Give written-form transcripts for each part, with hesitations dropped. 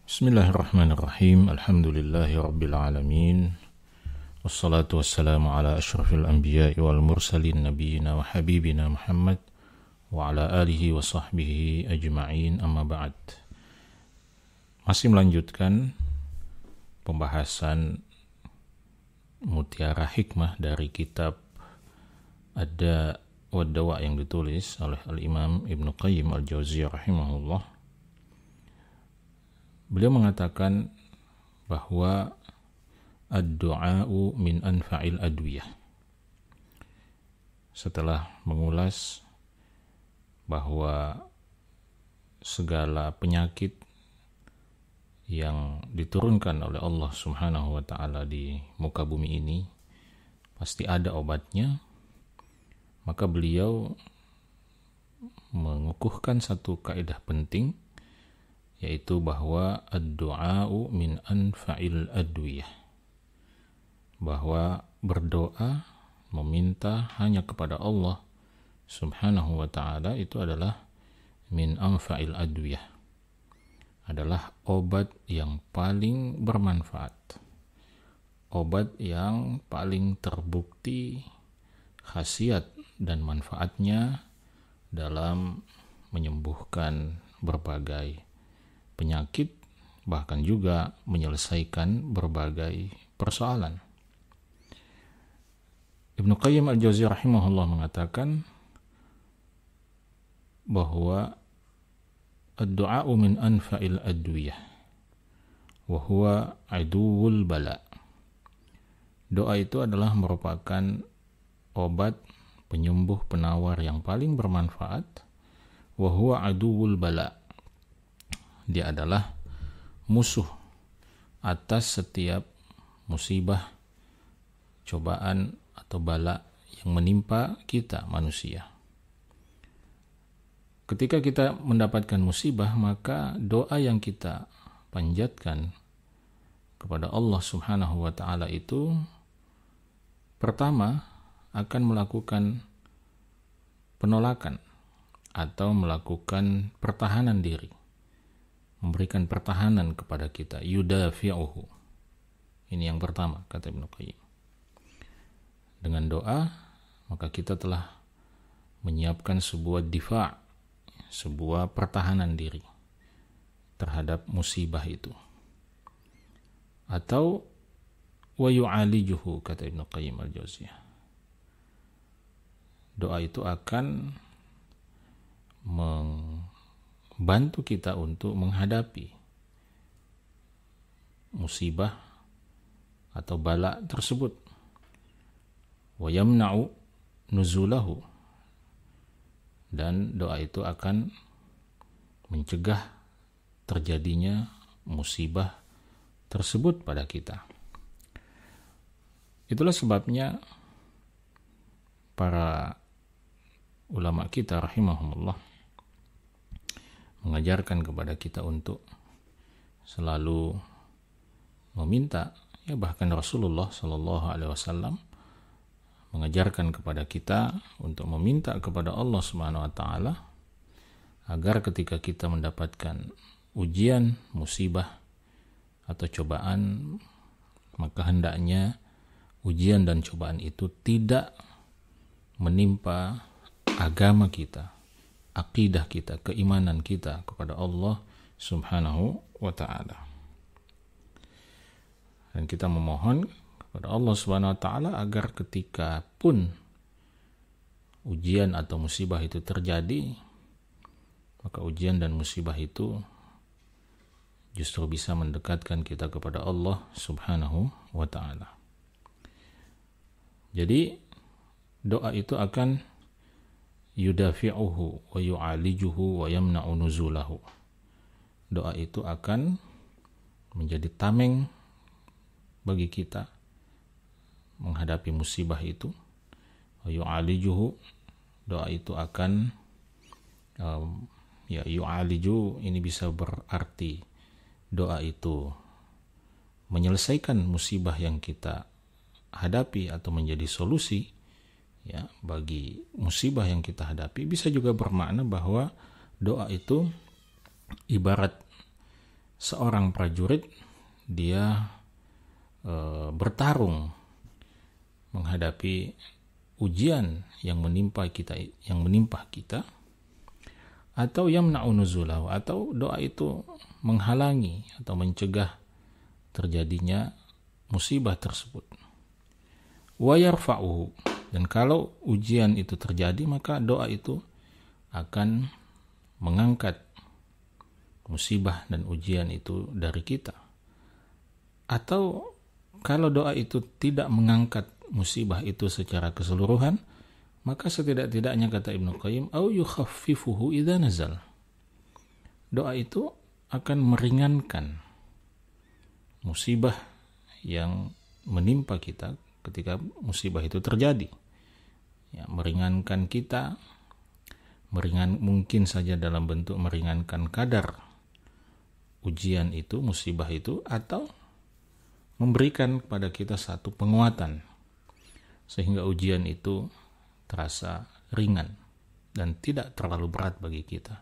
Bismillahirrahmanirrahim. Alhamdulillahi rabbil alamin. Wassalatu wassalamu ala asyrafil anbiya'i wal mursalin nabiyina wa habibina Muhammad wa ala alihi wa sahbihi ajma'in, amma ba'd. Masih melanjutkan pembahasan mutiara hikmah dari kitab Ad-Da' wa Dawa' yang ditulis oleh Al-Imam Ibnu Qayyim Al-Jauziyah rahimahullah. Beliau mengatakan bahwa ad-du'a'u min anfa'il adwiyah. Setelah mengulas bahwa segala penyakit yang diturunkan oleh Allah Subhanahu wa ta'ala di muka bumi ini pasti ada obatnya, maka beliau mengukuhkan satu kaidah penting, yaitu bahwa ad-du'a'u min anfa'il adwiyah, bahwa berdoa, meminta hanya kepada Allah Subhanahu wa ta'ala itu adalah min anfa'il adwiyah, adalah obat yang paling bermanfaat, obat yang paling terbukti khasiat dan manfaatnya dalam menyembuhkan berbagai penyakit, bahkan juga menyelesaikan berbagai persoalan. Ibnu Qayyim Al-Jauziyah rahimahullah mengatakan bahwa ad-du'a'u min anfa'il adwiyah wa huwa aduwwul bala. Doa itu adalah merupakan obat penyembuh penawar yang paling bermanfaat, wa huwa aduwwul bala. Dia adalah musuh atas setiap musibah, cobaan atau bala yang menimpa kita manusia. Ketika kita mendapatkan musibah, maka doa yang kita panjatkan kepada Allah Subhanahu wa ta'ala itu pertama akan melakukan penolakan atau melakukan pertahanan diri, memberikan pertahanan kepada kita, yudafi'uhu. Ini yang pertama, kata Ibnu Qayyim. Dengan doa, maka kita telah menyiapkan sebuah difa', sebuah pertahanan diri terhadap musibah itu. Atau wa yu'alijuhu, kata Ibnu Qayyim Al-Jauziyah. Doa itu akan bantu kita untuk menghadapi musibah atau bala tersebut. Wa yamna'u nuzulahu, dan doa itu akan mencegah terjadinya musibah tersebut pada kita. Itulah sebabnya para ulama kita rahimahumullah mengajarkan kepada kita untuk selalu meminta, ya bahkan Rasulullah Shallallahu Alaihi Wasallam mengajarkan kepada kita untuk meminta kepada Allah Subhanahu Wa Taala agar ketika kita mendapatkan ujian, musibah atau cobaan, maka hendaknya ujian dan cobaan itu tidak menimpa agama kita, akidah kita, keimanan kita kepada Allah Subhanahu wa ta'ala. Dan kita memohon kepada Allah Subhanahu wa ta'ala agar ketika pun ujian atau musibah itu terjadi, maka ujian dan musibah itu justru bisa mendekatkan kita kepada Allah Subhanahu wa ta'ala. Jadi doa itu akan yudafi'uhu wa yu'alijuhu wa yamna'u nuzulahu. Doa itu akan menjadi tameng bagi kita menghadapi musibah itu. Wa yu'alijuhu, doa itu akan yu'aliju ini bisa berarti doa itu menyelesaikan musibah yang kita hadapi atau menjadi solusi ya bagi musibah yang kita hadapi. Bisa juga bermakna bahwa doa itu ibarat seorang prajurit dia bertarung menghadapi ujian yang menimpa kita, atau yamna'u nuzulahu, atau doa itu menghalangi atau mencegah terjadinya musibah tersebut. Wa yarfa'uhu, dan kalau ujian itu terjadi maka doa itu akan mengangkat musibah dan ujian itu dari kita. Atau kalau doa itu tidak mengangkat musibah itu secara keseluruhan, maka setidak-tidaknya, kata Ibnu Qayyim, au yukhaffifuhu idza nazal, doa itu akan meringankan musibah yang menimpa kita ketika musibah itu terjadi. Ya, meringankan kita, mungkin saja dalam bentuk meringankan kadar ujian itu, musibah itu, atau memberikan kepada kita satu penguatan sehingga ujian itu terasa ringan dan tidak terlalu berat bagi kita.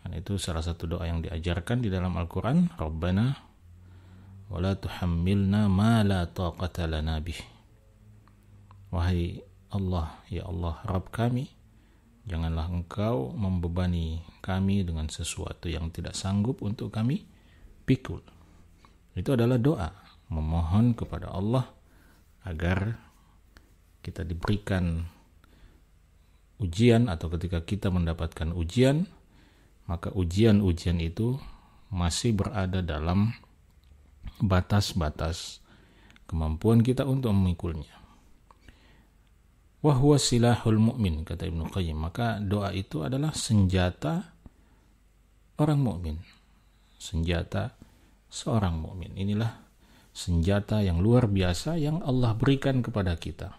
Dan itu salah satu doa yang diajarkan di dalam Al-Quran, Rabbana wa la tuhammilna ma la taqata lana bih. Wahai Allah, ya Allah, Rabb kami, janganlah Engkau membebani kami dengan sesuatu yang tidak sanggup untuk kami pikul. Itu adalah doa, memohon kepada Allah agar kita diberikan ujian, atau ketika kita mendapatkan ujian, maka ujian-ujian itu masih berada dalam batas-batas kemampuan kita untuk memikulnya. Wa huwa silahul mu'min, kata Ibnu Qayyim, maka doa itu adalah senjata orang mukmin, senjata seorang mukmin. Inilah senjata yang luar biasa yang Allah berikan kepada kita,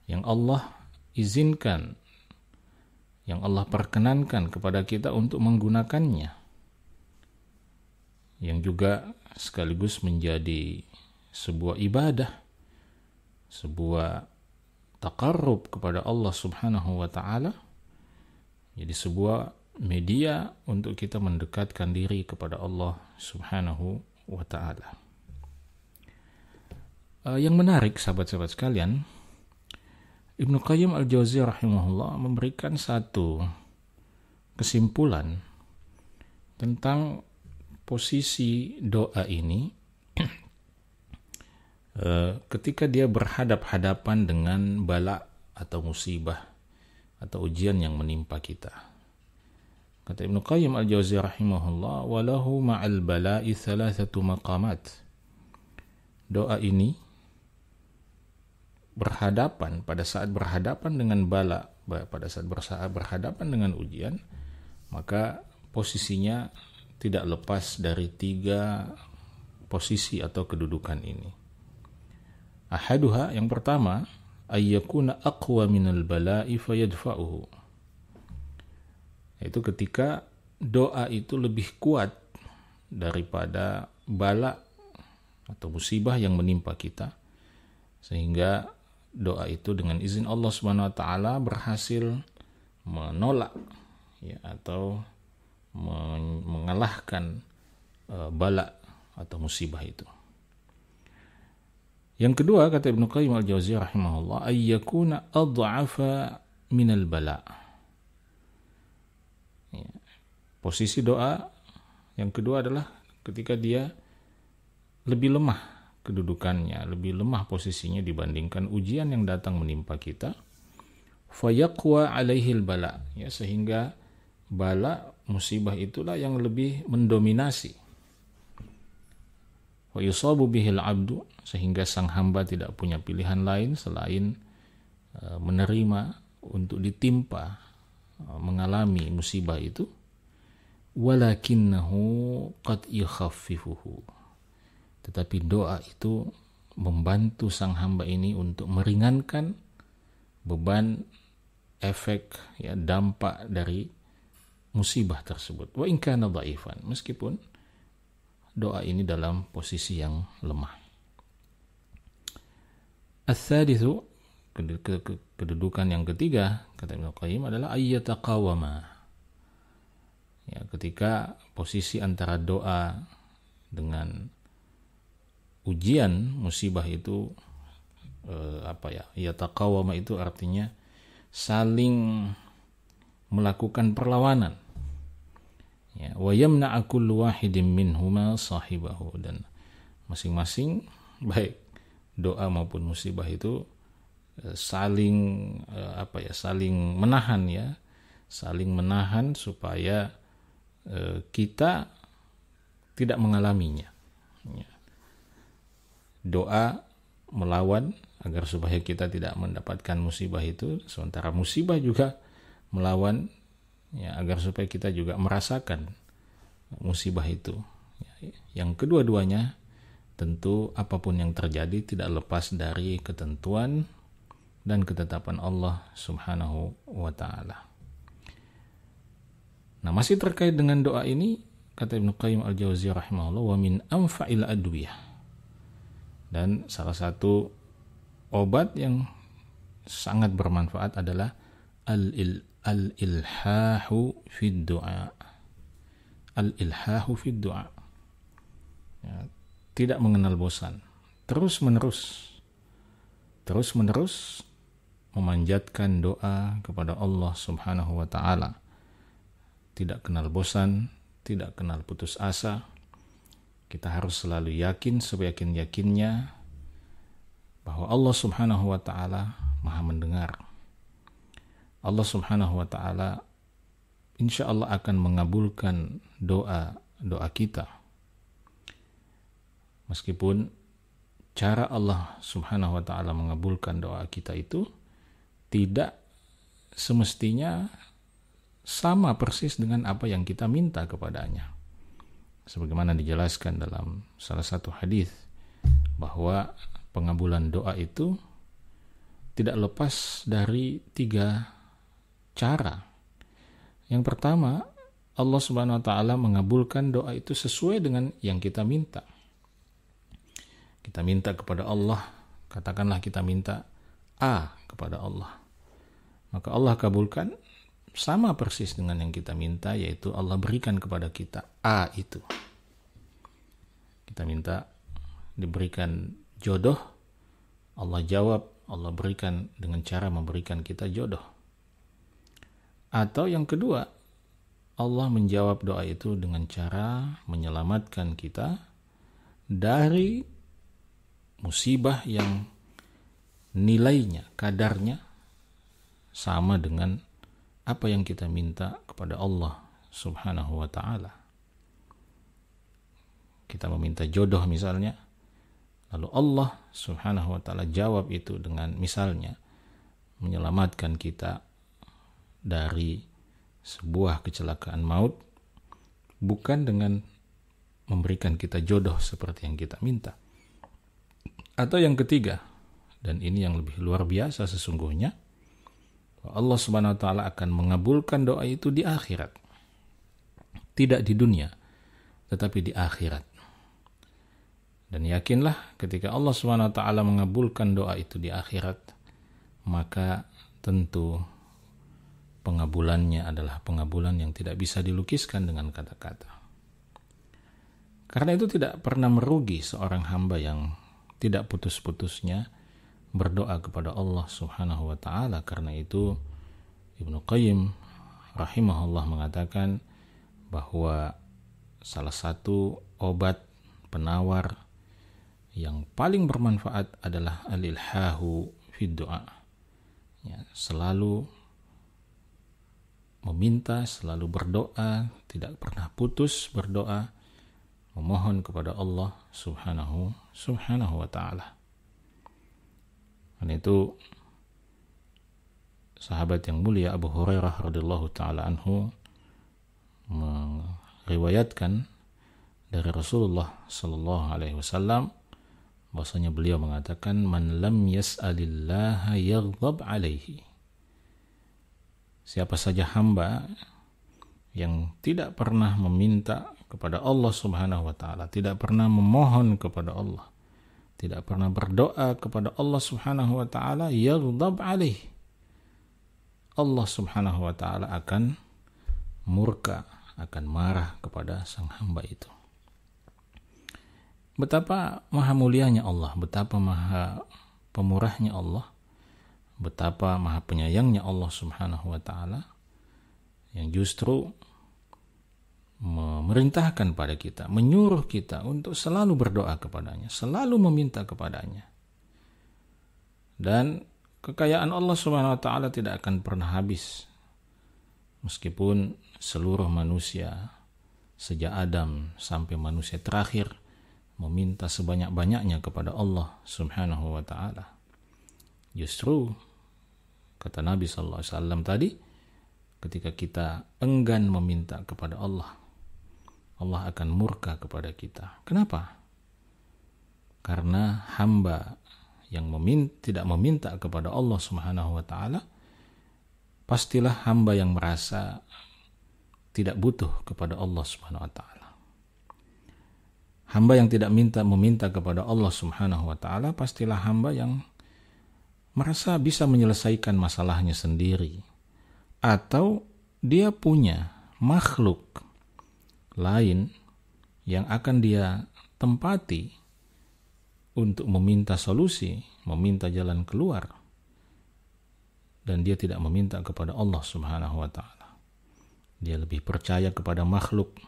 yang Allah izinkan, yang Allah perkenankan kepada kita untuk menggunakannya, yang juga sekaligus menjadi sebuah ibadah, sebuah taqarrub kepada Allah Subhanahu wa ta'ala, jadi sebuah media untuk kita mendekatkan diri kepada Allah Subhanahu wa ta'ala. Yang menarik, sahabat-sahabat sekalian, Ibnu Qayyim al-Jauziyah rahimahullah memberikan satu kesimpulan tentang posisi doa ini ketika dia berhadap-hadapan dengan bala atau musibah atau ujian yang menimpa kita. Kata Ibnu Qayyim al-Jauziyah rahimahullah, walahu ma'al bala'i thalathatu maqamat. Doa ini pada saat berhadapan dengan bala, pada saat berhadapan dengan ujian, maka posisinya tidak lepas dari 3 posisi atau kedudukan ini. Ahaduha, yang pertama, ayyakuna aqwa minal bala'i fayadfa'uhu, yaitu ketika doa itu lebih kuat daripada bala atau musibah yang menimpa kita, sehingga doa itu dengan izin Allah Subhanahu wa taala berhasil menolak, ya, atau mengalahkan bala atau musibah itu. Yang kedua, kata Ibnu Qayyim al-Jauziyah rahimahullah, ayyakuna ad'afa minal bala. Ya. Posisi doa yang kedua adalah ketika dia lebih lemah kedudukannya, lebih lemah posisinya dibandingkan ujian yang datang menimpa kita. Fayaqwa alaihil bala, ya, sehingga bala, musibah itulah yang lebih mendominasi. Wa yusabu bihil abdu, sehingga sang hamba tidak punya pilihan lain selain menerima untuk ditimpa, mengalami musibah itu. Walakinnahu qad yukhaffifuhu, tetapi doa itu membantu sang hamba ini untuk meringankan beban, efek, ya, dampak dari musibah tersebut. Wa in kana dhaifan, meskipun doa ini dalam posisi yang lemah. Ats-tsalitsu, kedudukan yang ketiga, kata Ibnu Qayyim, adalah ayyataqawama. Ya, ketika posisi antara doa dengan ujian musibah itu yataqawama itu artinya saling melakukan perlawanan. Ya, wa yamna'a kullu wahidin minhuma sahibahu, dan masing-masing baik doa maupun musibah itu saling menahan ya, saling menahan supaya kita tidak mengalaminya. Ya. Doa melawan agar supaya kita tidak mendapatkan musibah itu, sementara musibah juga melawan ya, agar supaya kita juga merasakan musibah itu. Ya, yang kedua-duanya tentu apapun yang terjadi tidak lepas dari ketentuan dan ketetapan Allah Subhanahu wa ta'ala. Nah, masih terkait dengan doa ini, kata Ibnu Qayyim al-Jauziyah rahimahullah, wa min anfa'il adwiyah, dan salah satu obat yang sangat bermanfaat adalah al-ilhahu fid du'a. Al-ilhahu fid du'a. Ya, tidak mengenal bosan. Terus menerus memanjatkan doa kepada Allah Subhanahu wa ta'ala. Tidak kenal bosan, tidak kenal putus asa. Kita harus selalu yakin seyakin-yakinnya bahwa Allah Subhanahu wa ta'ala Maha mendengar. Allah Subhanahu wa ta'ala insya Allah akan mengabulkan doa kita. Meskipun cara Allah Subhanahu wa ta'ala mengabulkan doa kita itu tidak semestinya sama persis dengan apa yang kita minta kepadanya. Sebagaimana dijelaskan dalam salah satu hadis bahwa pengabulan doa itu tidak lepas dari 3 cara. Yang pertama, Allah Subhanahu wa ta'ala mengabulkan doa itu sesuai dengan yang kita minta. Kita minta kepada Allah, katakanlah kita minta A kepada Allah, maka Allah kabulkan sama persis dengan yang kita minta, yaitu Allah berikan kepada kita A itu. Kita minta diberikan jodoh, Allah jawab, Allah berikan dengan cara memberikan kita jodoh. Atau yang kedua, Allah menjawab doa itu dengan cara menyelamatkan kita dari musibah yang nilainya, kadarnya sama dengan apa yang kita minta kepada Allah Subhanahu wa ta'ala. Kita meminta jodoh misalnya, lalu Allah Subhanahu wa ta'ala jawab itu dengan misalnya menyelamatkan kita dari sebuah kecelakaan maut, bukan dengan memberikan kita jodoh seperti yang kita minta. Atau yang ketiga, dan ini yang lebih luar biasa sesungguhnya, Allah Subhanahu wa ta'ala akan mengabulkan doa itu di akhirat. Tidak di dunia, tetapi di akhirat. Dan yakinlah ketika Allah Subhanahu wa ta'ala mengabulkan doa itu di akhirat, maka tentu pengabulannya adalah pengabulan yang tidak bisa dilukiskan dengan kata-kata. Karena itu tidak pernah merugi seorang hamba yang tidak putus-putusnya berdoa kepada Allah Subhanahu wa ta'ala. Karena itu Ibnu Qayyim rahimahullah mengatakan bahwa salah satu obat penawar yang paling bermanfaat adalah al-ilhahu fid du'a. Ya, selalu meminta, selalu berdoa, tidak pernah putus berdoa, memohon kepada Allah Subhanahu wa ta'ala. Dan itu sahabat yang mulia Abu Hurairah radhiyallahu ta'ala anhu meriwayatkan dari Rasulullah sallallahu alaihi wasallam bahwasanya beliau mengatakan, man lam yas'alillaha yaghdab alaihi. Siapa saja hamba yang tidak pernah meminta kepada Allah Subhanahu wa ta'ala, tidak pernah memohon kepada Allah, tidak pernah berdoa kepada Allah Subhanahu wa ta'ala, yaghdab alaihi, Allah Subhanahu wa ta'ala akan murka, akan marah kepada sang hamba itu. Betapa maha mulianya Allah, betapa maha pemurahnya Allah, betapa maha penyayangnya Allah Subhanahu wa ta'ala, yang justru memerintahkan pada kita, menyuruh kita untuk selalu berdoa kepadanya, selalu meminta kepadanya. Dan kekayaan Allah Subhanahu wa ta'ala tidak akan pernah habis. Meskipun seluruh manusia sejak Adam sampai manusia terakhir meminta sebanyak-banyaknya kepada Allah Subhanahu wa ta'ala, justru kata Nabi sallallahu alaihi wasallam tadi, ketika kita enggan meminta kepada Allah, Allah akan murka kepada kita. Kenapa? Karena hamba yang tidak meminta kepada Allah Subhanahu wa ta'ala pastilah hamba yang merasa tidak butuh kepada Allah Subhanahu wa ta'ala. Hamba yang tidak meminta kepada Allah Subhanahu wa ta'ala pastilah hamba yang merasa bisa menyelesaikan masalahnya sendiri, atau dia punya makhluk lain yang akan dia tempati untuk meminta solusi, meminta jalan keluar, dan dia tidak meminta kepada Allah Subhanahu wa ta'ala. Dia lebih percaya kepada makhluk,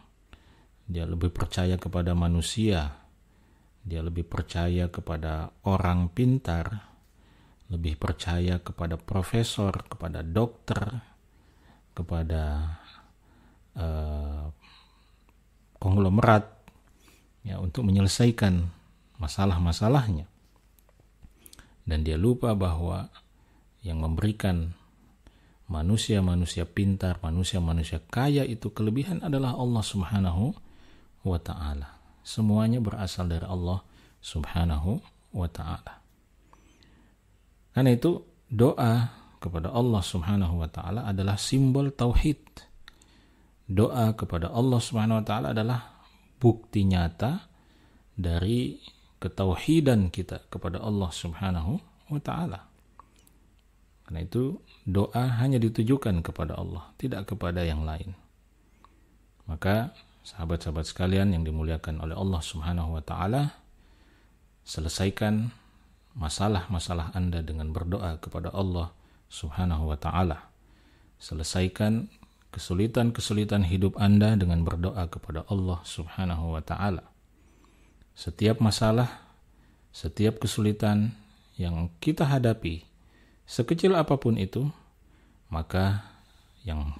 dia lebih percaya kepada manusia, dia lebih percaya kepada orang pintar, lebih percaya kepada profesor, kepada dokter, kepada konglomerat ya, untuk menyelesaikan masalah-masalahnya. Dan dia lupa bahwa yang memberikan manusia-manusia pintar, manusia-manusia kaya itu kelebihan adalah Allah Subhanahu wa ta'ala. Semuanya berasal dari Allah Subhanahu wa ta'ala. Karena itu doa kepada Allah Subhanahu wa ta'ala adalah simbol tauhid. Doa kepada Allah Subhanahu wa ta'ala adalah bukti nyata dari ketauhidan kita kepada Allah Subhanahu wa ta'ala. Karena itu doa hanya ditujukan kepada Allah, tidak kepada yang lain. Maka sahabat-sahabat sekalian yang dimuliakan oleh Allah Subhanahu wa ta'ala, selesaikan masalah-masalah Anda dengan berdoa kepada Allah Subhanahu wa ta'ala. Selesaikan kesulitan-kesulitan hidup Anda dengan berdoa kepada Allah Subhanahu wa ta'ala. Setiap masalah, setiap kesulitan yang kita hadapi, sekecil apapun itu, maka yang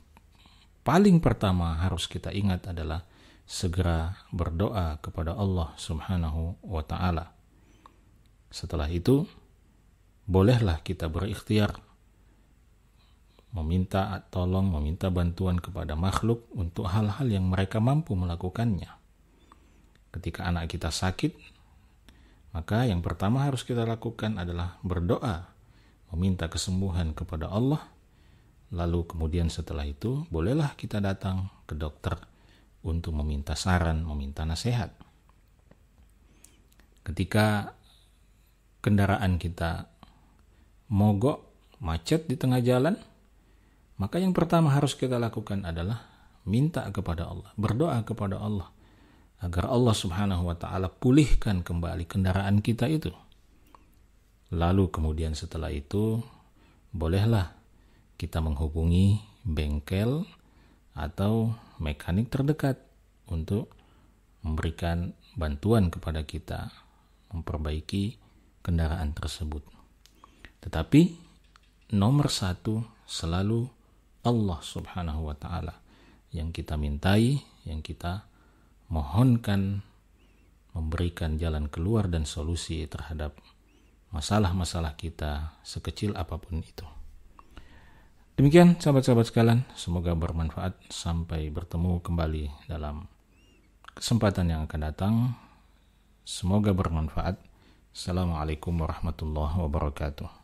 paling pertama harus kita ingat adalah segera berdoa kepada Allah Subhanahu wa ta'ala. Setelah itu, bolehlah kita berikhtiar meminta tolong, meminta bantuan kepada makhluk untuk hal-hal yang mereka mampu melakukannya. Ketika anak kita sakit, maka yang pertama harus kita lakukan adalah berdoa, meminta kesembuhan kepada Allah. Lalu kemudian setelah itu, bolehlah kita datang ke dokter untuk meminta saran, meminta nasihat. Ketika kendaraan kita mogok, macet di tengah jalan, maka yang pertama harus kita lakukan adalah minta kepada Allah, berdoa kepada Allah, agar Allah Subhanahu wa ta'ala pulihkan kembali kendaraan kita itu. Lalu kemudian setelah itu, bolehlah kita menghubungi bengkel atau mekanik terdekat untuk memberikan bantuan kepada kita memperbaiki kendaraan tersebut. Tetapi nomor satu selalu Allah Subhanahu wa ta'ala yang kita mintai, yang kita mohonkan memberikan jalan keluar dan solusi terhadap masalah-masalah kita sekecil apapun itu. Demikian sahabat-sahabat sekalian, semoga bermanfaat. Sampai bertemu kembali dalam kesempatan yang akan datang. Semoga bermanfaat. Assalamualaikum warahmatullahi wabarakatuh.